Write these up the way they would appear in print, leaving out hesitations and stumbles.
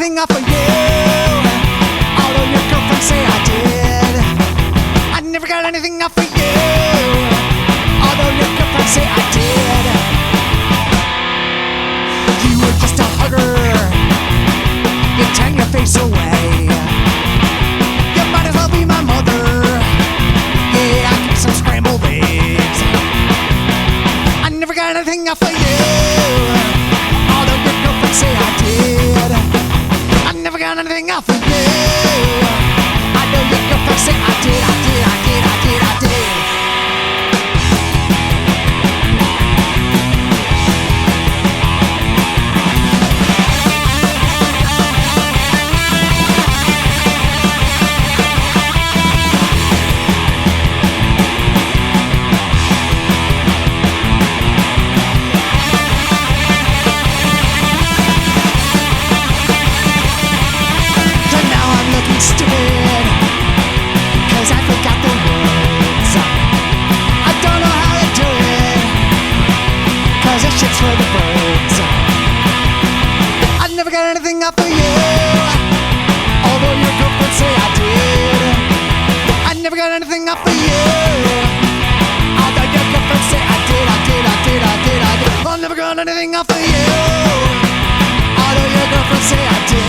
anything off of you, although your girlfriend say I did. I never got anything off of you, although your girlfriend say I did. You were just a hugger, you turn your face away. You might as well be my mother. Yeah, I keep some scrambled eggs. I never got anything off of you, although your girlfriend say I did. I never got anything off of you, I know your girlfriend say I did. Stupid, cause I forgot the words. I don't know how to do it, cause this shit's for the birds. I never got anything off of you, although your girlfriend say I did. I never got anything off of you, although your girlfriend say I did. I never got anything off of you, although your girlfriend say I did.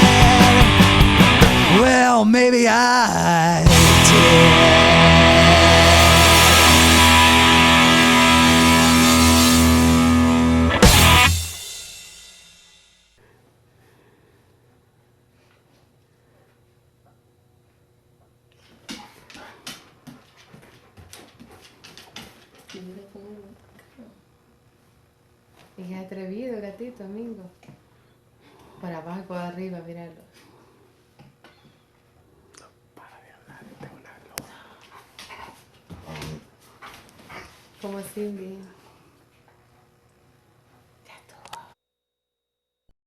Well, maybe I did. Es atrevido, gatito, amigo. Por abajo y por arriba, míralo. Como Cindy.